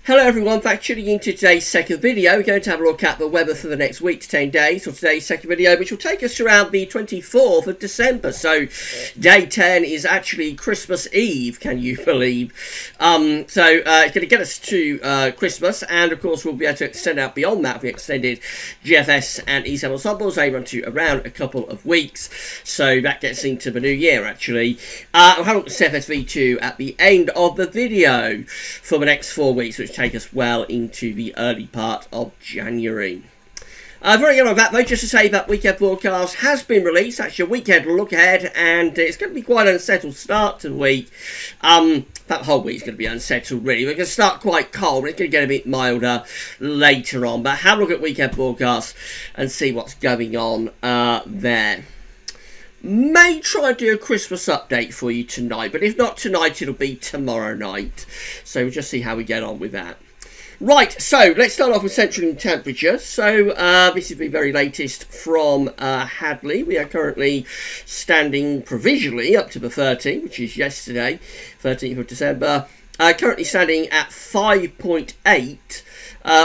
Hello everyone, thanks for tuning in to today's second video. We're going to have a look at the weather for the next week to 10 days for today's second video, which will take us around the 24th of December. So day 10 is actually Christmas Eve, can you believe? It's going to get us to Christmas, and of course we'll be able to extend out beyond that. We extended GFS and ESAM ensembles. They run to around a couple of weeks, so that gets into the new year actually. I'll have a look at CFSV2 at the end of the video for the next 4 weeks, which take us well into the early part of January. Very good on that though, just to say that weekend broadcast has been released. That's your weekend look ahead, and it's going to be quite an unsettled start to the week. That whole week's going to be unsettled really. We're going to start quite cold, and it's going to get a bit milder later on. But have a look at weekend broadcast and see what's going on there. May try and do a Christmas update for you tonight, but if not tonight, it'll be tomorrow night. So we'll just see how we get on with that. Right, so let's start off with central temperature. So this is the very latest from Hadley. We are currently standing provisionally up to the 13th, which is yesterday, 13th of December. Currently standing at 5.8.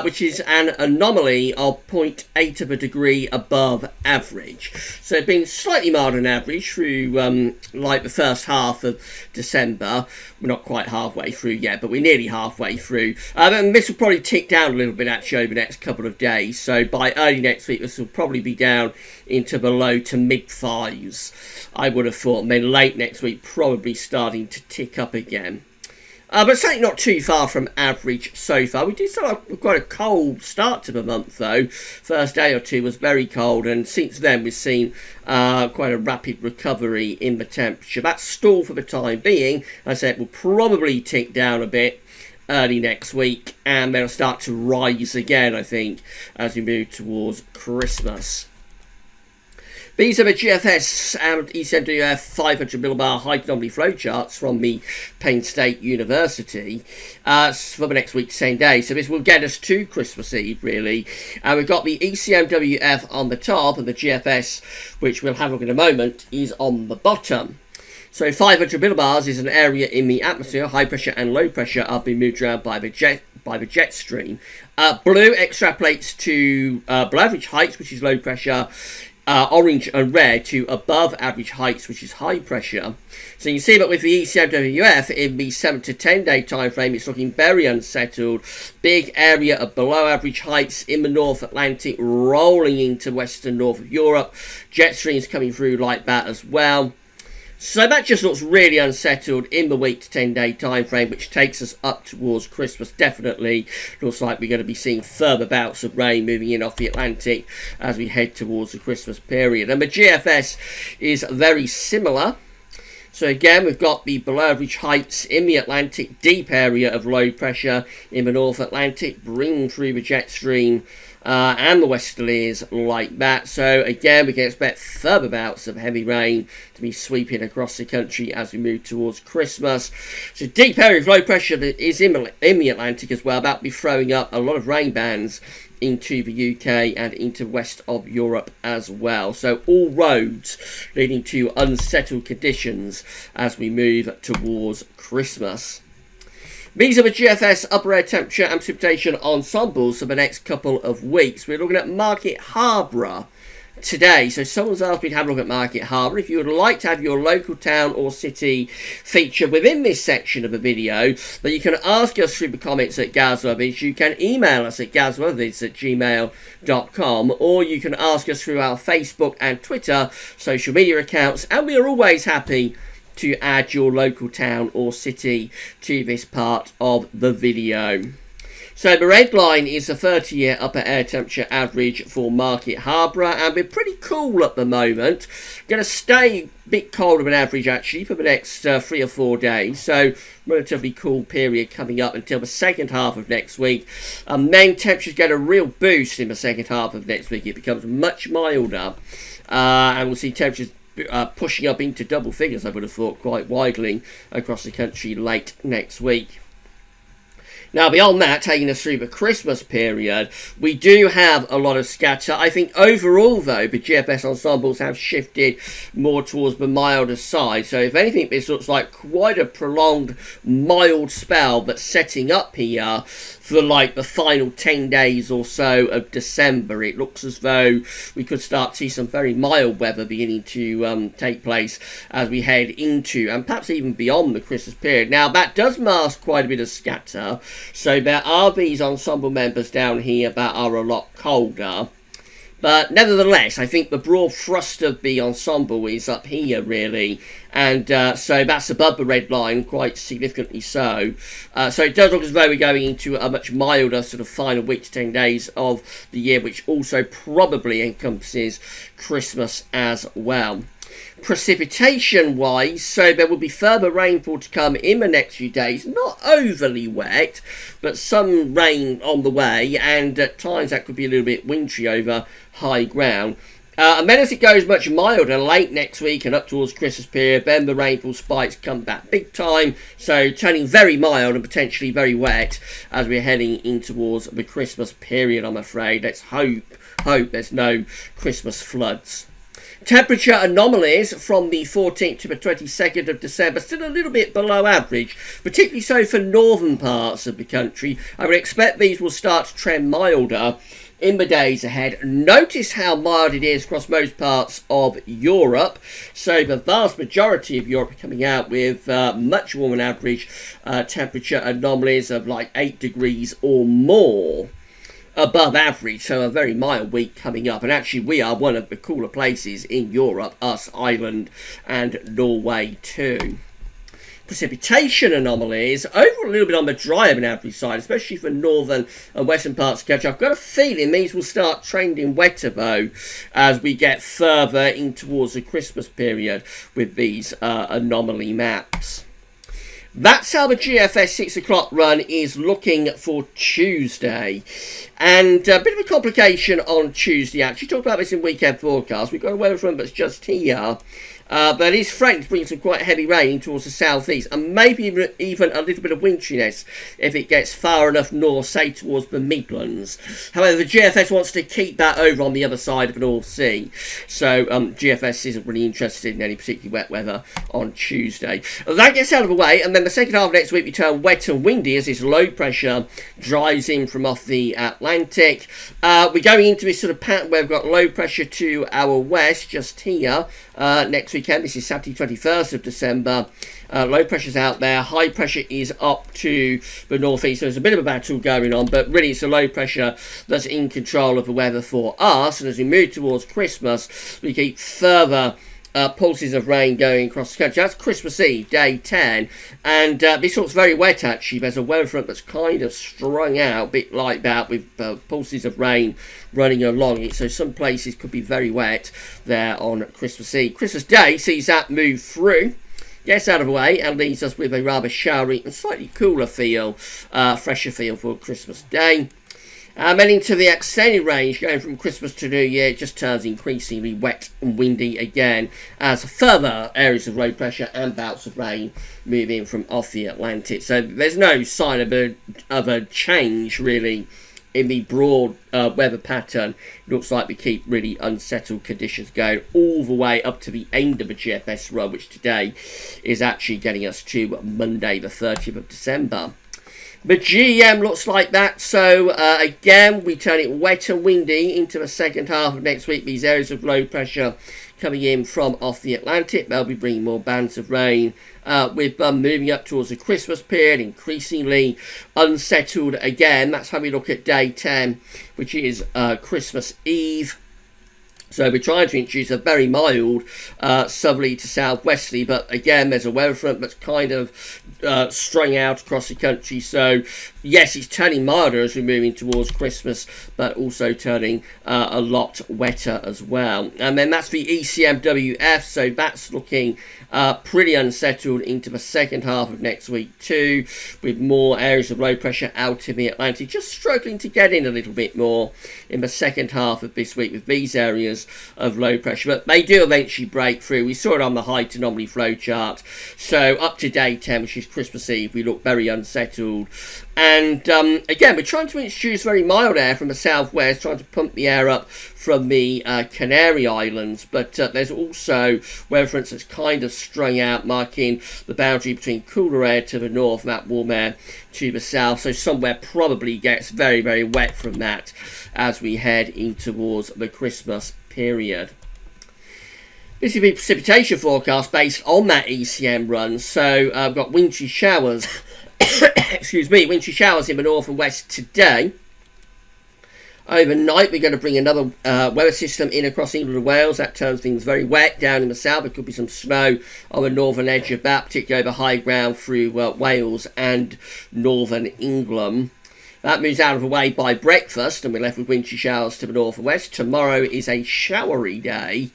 Which is an anomaly of 0.8 of a degree above average. So it's been slightly milder than average through like the first half of December. We're not quite halfway through yet, but we're nearly halfway through. And this will probably tick down a little bit actually over the next couple of days. So by early next week, this will probably be down into the low to mid 5s, I would have thought. And then late next week, probably starting to tick up again. But certainly not too far from average so far. We did start off with quite a cold start to the month though. First day or two was very cold, and since then we've seen quite a rapid recovery in the temperature. That's stalled for the time being. As I said, will probably tick down a bit early next week, and they'll start to rise again, I think, as we move towards Christmas. These are the GFS and ECMWF 500 millibar high anomaly flowcharts from the Penn State University for the next week to 10 days. So this will get us to Christmas Eve, really. And we've got the ECMWF on the top, and the GFS, which we'll have a look at in a moment, is on the bottom. So 500 millibars is an area in the atmosphere. High pressure and low pressure are being moved around by the jet stream. Blue extrapolates to below average heights, which is low pressure. Orange and red to above average heights, which is high pressure. So you can see that with the ECMWF in the 7 to 10 day time frame, it's looking very unsettled. Big area of below average heights in the North Atlantic, rolling into western North of Europe. Jet streams coming through like that as well. So that just looks really unsettled in the week to 10 day time frame, which takes us up towards Christmas. Definitely looks like we're going to be seeing further bouts of rain moving in off the Atlantic as we head towards the Christmas period. And the GFS is very similar. So again, we've got the below average heights in the Atlantic, deep area of low pressure in the North Atlantic, bringing through the jet stream and the westerlies like that. So again, we can expect further bouts of heavy rain to be sweeping across the country as we move towards Christmas. So deep area of low pressure that is in the Atlantic as well, about to be throwing up a lot of rain bands into the UK and into west of Europe as well. So all roads leading to unsettled conditions as we move towards Christmas. These are the GFS upper air temperature and precipitation ensembles for the next couple of weeks. We're looking at Market Harborough today. So someone's asked me to have a look at Market Harborough. If you would like to have your local town or city featured within this section of the video, then you can ask us through the comments at Gazworthies. You can email us at gazworthies@gmail.com, or you can ask us through our Facebook and Twitter social media accounts, and we are always happy to add your local town or city to this part of the video. So the red line is the 30-year upper air temperature average for Market Harborough, and we're pretty cool at the moment. Going to stay a bit colder than average actually for the next 3 or 4 days. So relatively cool period coming up until the second half of next week. And then temperatures get a real boost in the second half of next week. It becomes much milder, and we'll see temperatures pushing up into double figures, I would have thought, quite widely across the country late next week. Now, beyond that, taking us through the Christmas period, we do have a lot of scatter. I think overall, though, the GFS ensembles have shifted more towards the milder side. So, if anything, this looks like quite a prolonged, mild spell that's setting up here for like the final 10 days or so of December. It looks as though we could start to see some very mild weather beginning to take place as we head into and perhaps even beyond the Christmas period. Now, that does mask quite a bit of scatter. So there are these ensemble members down here that are a lot colder. But nevertheless, I think the broad thrust of the ensemble is up here, really. And so that's above the red line, quite significantly so. So it does look as though we're going into a much milder sort of final week to 10 days of the year, which also probably encompasses Christmas as well. Precipitation wise, so there will be further rainfall to come in the next few days, not overly wet, but some rain on the way, and at times that could be a little bit wintry over high ground. And then as it goes much milder late next week and up towards Christmas period, then the rainfall spikes come back big time, so turning very mild and potentially very wet as we're heading in towards the Christmas period, I'm afraid. Let's hope there's no Christmas floods. Temperature anomalies from the 14th to the 22nd of December, still a little bit below average, particularly so for northern parts of the country. I would expect these will start to trend milder in the days ahead. Notice how mild it is across most parts of Europe. So the vast majority of Europe are coming out with much warmer than average temperature anomalies of like 8 degrees or more above average, so a very mild week coming up. And actually we are one of the cooler places in Europe, us, Ireland and Norway too. Precipitation anomalies over a little bit on the drier than average side, especially for northern and western parts of the country. I've got a feeling these will start trending wetter though as we get further in towards the Christmas period with these anomaly maps. That's how the GFS 6 o'clock run is looking for Tuesday. And a bit of a complication on Tuesday, actually. Talk about this in weekend forecast. We've got a weather front that's just here. But it is threatening to bring some quite heavy rain towards the southeast, and maybe even a little bit of winteriness if it gets far enough north, say towards the Midlands. However, the GFS wants to keep that over on the other side of the North Sea, so GFS isn't really interested in any particularly wet weather on Tuesday. That gets out of the way, and then the second half of next week we turn wet and windy as this low pressure drives in from off the Atlantic. We're going into this sort of pattern where we've got low pressure to our west, just here. Next weekend, this is Saturday 21st of December. Low pressure's out there, high pressure is up to the northeast, so there's a bit of a battle going on, but really it's the low pressure that's in control of the weather for us. And as we move towards Christmas, we keep further pulses of rain going across the country. That's Christmas Eve, day 10, and this looks very wet actually. There's a weather front that's kind of strung out, a bit like that, with pulses of rain running along it, so some places could be very wet there on Christmas Eve. Christmas Day sees that move through, gets out of the way, and leaves us with a rather showery and slightly cooler feel, fresher feel for Christmas Day. Then into the extended range, going from Christmas to New Year, it just turns increasingly wet and windy again as further areas of low pressure and bouts of rain move in from off the Atlantic. So there's no sign of a change really in the broad weather pattern. It looks like we keep really unsettled conditions going all the way up to the end of the GFS run, which today is actually getting us to Monday the 30th of December. The GEM looks like that, so again we turn it wet and windy into the second half of next week. These areas of low pressure coming in from off the Atlantic, they'll be bringing more bands of rain, with moving up towards the Christmas period, increasingly unsettled again. That's how we look at day 10, which is Christmas Eve. So we're trying to introduce a very mild southerly to southwesterly, but again there's a weather front that's kind of strung out across the country. So yes, it's turning milder as we're moving towards Christmas, but also turning a lot wetter as well. And then that's the ECMWF, so that's looking pretty unsettled into the second half of next week too, with more areas of low pressure out in the Atlantic, just struggling to get in a little bit more in the second half of this week, with these areas areas of low pressure, but they do eventually break through. We saw it on the height anomaly flow chart. So up to day 10, which is Christmas Eve, we look very unsettled. And again, we're trying to introduce very mild air from the southwest, trying to pump the air up from the Canary Islands, but there's also weather fronts that's kind of strung out, marking the boundary between cooler air to the north and that warm air to the south. So somewhere probably gets very, very wet from that as we head in towards the Christmas period. This is the precipitation forecast based on that ECM run. So I've got wintry showers, excuse me, wintry showers in the north and west today. Overnight, we're going to bring another weather system in across England and Wales. That turns things very wet down in the south. There could be some snow on the northern edge of that, particularly over high ground through Wales and northern England. That moves out of the way by breakfast, and we're left with wintry showers to the north and west. Tomorrow is a showery day.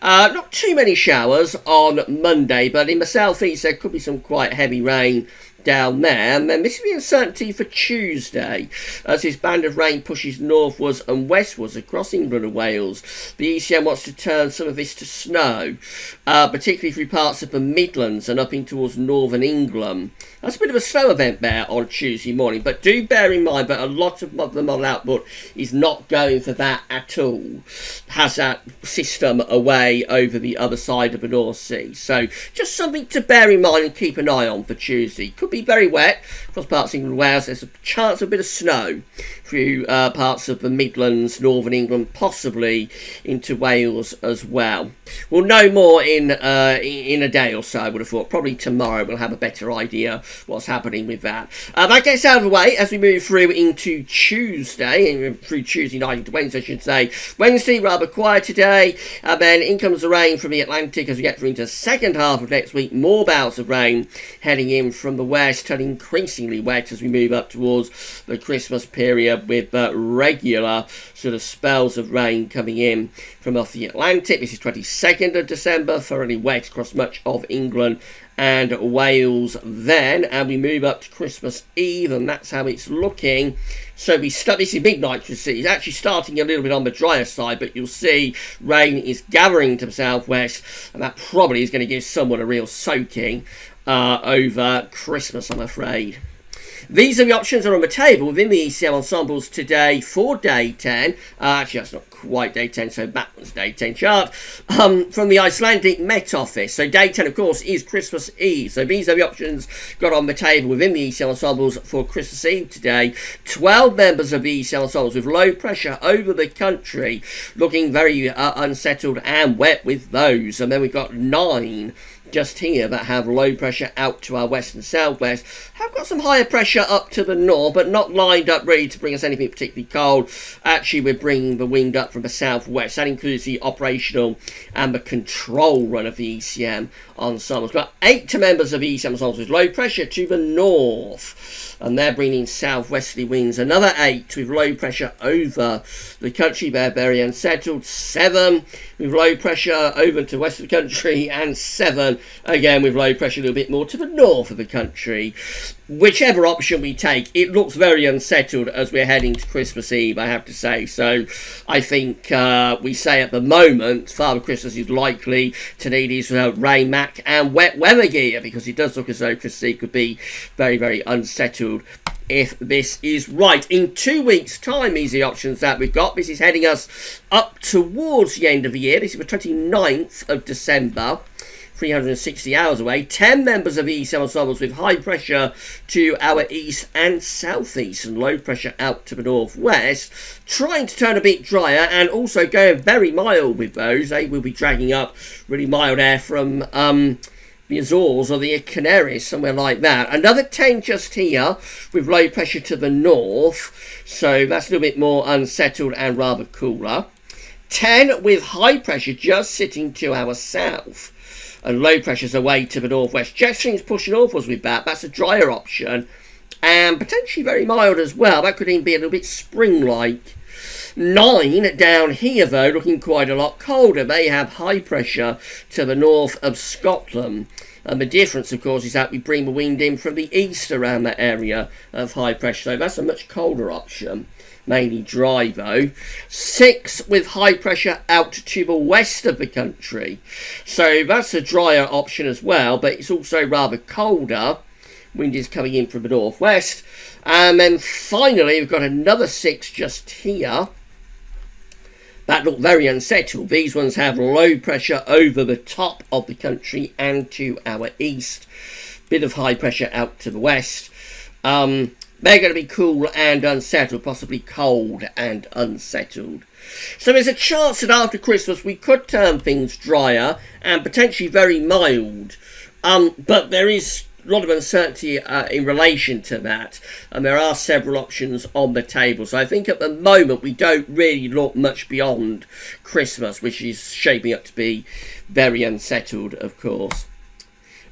Not too many showers on Monday, but in the southeast there could be some quite heavy rain down there. And then this is the uncertainty for Tuesday, as this band of rain pushes northwards and westwards across England and Wales. The ECM wants to turn some of this to snow, particularly through parts of the Midlands and up in towards northern England. That's a bit of a snow event there on Tuesday morning, but do bear in mind that a lot of the model output is not going for that at all. Has that system away over the other side of the North Sea. So just something to bear in mind and keep an eye on for Tuesday. Could be very wet across parts of England and Wales. There's a chance of a bit of snow through parts of the Midlands, northern England, possibly into Wales as well. We'll know more in a day or so, I would have thought. Probably tomorrow we'll have a better idea what's happening with that. That gets out of the way as we move through into Tuesday, and through Tuesday night into Wednesday, I should say. Wednesday, rather quiet today, and then in comes the rain from the Atlantic as we get through into the second half of next week. More bouts of rain heading in from the west, turning increasingly wet as we move up towards the Christmas period, with regular sort of spells of rain coming in from off the Atlantic. This is 22nd of December, thoroughly wet across much of England and Wales then, and we move up to Christmas Eve, and that's how it's looking. So we start, this is midnight, you see. It's actually starting a little bit on the drier side, but you'll see rain is gathering to the southwest, and that probably is going to give someone a real soaking over Christmas, I'm afraid. These are the options that are on the table within the ECM ensembles today for day 10. Actually, that's not quite day 10, so that was day 10 chart. From the Icelandic Met Office. So day 10, of course, is Christmas Eve. So these are the options got on the table within the ECM ensembles for Christmas Eve today. 12 members of the ECM ensembles with low pressure over the country, looking very unsettled and wet with those. And then we've got 9 just here that have low pressure out to our west and southwest. Have got some higher pressure up to the north, but not lined up ready to bring us anything particularly cold. Actually, we're bringing the wind up from the southwest. That includes the operational and the control run of the ECM ensembles. We've got 8 members of the ECM ensembles with low pressure to the north, and they're bringing southwesterly winds. Another 8 with low pressure over the country. They're very unsettled. 7 with low pressure over to west of the country, and 7 again with low pressure a little bit more to the north of the country. Whichever option we take, it looks very unsettled as we're heading to Christmas Eve, I have to say. So I think we say at the moment Father Christmas is likely to need his rain mac and wet weather gear, because it does look as though Christmas Eve could be very, very unsettled if this is right. In 2 weeks' time, these are the options that we've got. This is heading us up towards the end of the year. This is the 29th of December. 360 hours away. 10 members of the ECM ensembles with high pressure to our east and southeast, and low pressure out to the northwest, trying to turn a bit drier and also going very mild with those. They will be dragging up really mild air from the Azores or the Canaries, somewhere like that. Another 10 just here with low pressure to the north, so that's a little bit more unsettled and rather cooler. 10 with high pressure just sitting to our south, and low pressure's away to the northwest. Jet streams pushing northwards with that. That's a drier option, and potentially very mild as well. That could even be a little bit spring-like. 9 down here, though, looking quite a lot colder. They have high pressure to the north of Scotland. And the difference, of course, is that we bring the wind in from the east around that area of high pressure. So that's a much colder option. Mainly dry though. 6 with high pressure out to the west of the country. So that's a drier option as well, but it's also rather colder. Wind is coming in from the northwest. And then finally we've got another 6 just here. That look very unsettled. These ones have low pressure over the top of the country and to our east. Bit of high pressure out to the west. They're going to be cool and unsettled, possibly cold and unsettled. So there's a chance that after Christmas we could turn things drier and potentially very mild. But there is a lot of uncertainty in relation to that. And there are several options on the table. So I think at the moment we don't really look much beyond Christmas, which is shaping up to be very unsettled, of course.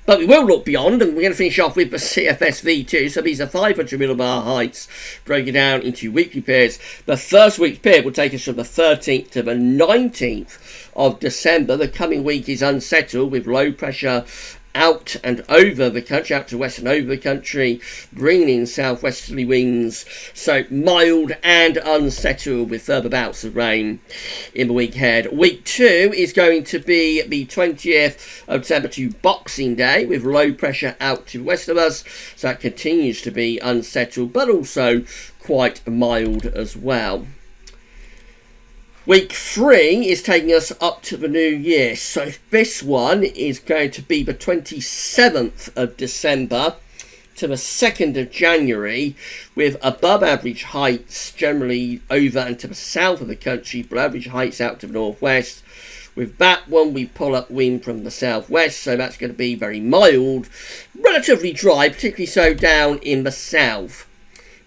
But we will look beyond, and we're going to finish off with the CFS V2. So these are 500 millibar heights, broken down into weekly periods. The first week's period will take us from the 13th to the 19th of December. The coming week is unsettled with low pressure out and over the country, out to west and over the country, bringing in southwesterly winds, so mild and unsettled with further bouts of rain in the week ahead. Week 2 is going to be the 20th of December to Boxing Day with low pressure out to the west of us, so that continues to be unsettled but also quite mild as well. Week 3 is taking us up to the new year. So this one is going to be the 27th of December to the 2nd of January with above average heights generally over and to the south of the country, below average heights out to the northwest. With that one we pull up wind from the southwest, so that's going to be very mild, relatively dry, particularly so down in the south.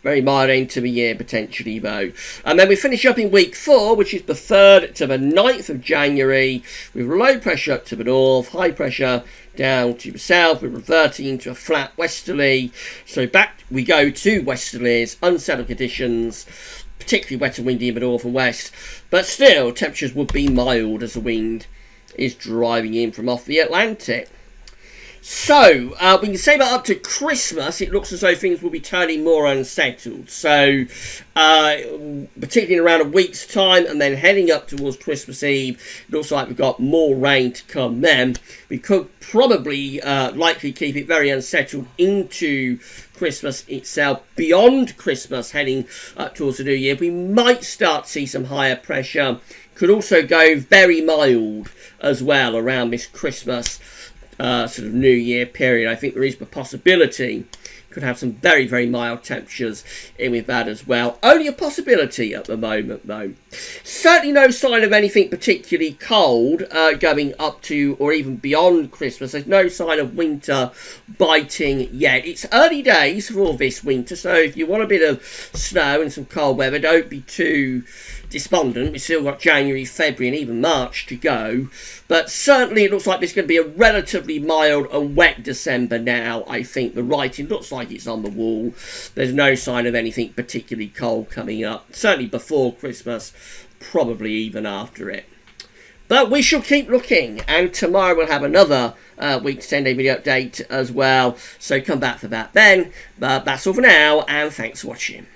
Very mild into the year potentially though. And then we finish up in week 4, which is the 3rd to the 9th of January with low pressure up to the north, high pressure down to the south. We're reverting into a flat westerly. So back we go to westerlies, unsettled conditions, particularly wet and windy in the north and west. But still, temperatures would be mild as the wind is driving in from off the Atlantic. So, we can say that up to Christmas, it looks as though things will be turning more unsettled. So, particularly in around a week's time and then heading up towards Christmas Eve, it looks like we've got more rain to come then. We could probably likely keep it very unsettled into Christmas itself. Beyond Christmas, heading up towards the new year, we might start to see some higher pressure. Could also go very mild as well around this Christmas sort of New Year period. I think there is the possibility could have some very, very mild temperatures in with that as well. Only a possibility at the moment though. Certainly no sign of anything particularly cold going up to or even beyond Christmas. There's no sign of winter biting yet. It's early days for all this winter, so if you want a bit of snow and some cold weather, don't be too despondent. We've still got January, February and even March to go, but certainly it looks like there's going to be a relatively mild and wet December now. I think the writing looks like it's on the wall. There's no sign of anything particularly cold coming up, certainly before Christmas, probably even after it. But we shall keep looking, and tomorrow we'll have another week to 10-day video update as well, so come back for that then. But that's all for now, and thanks for watching.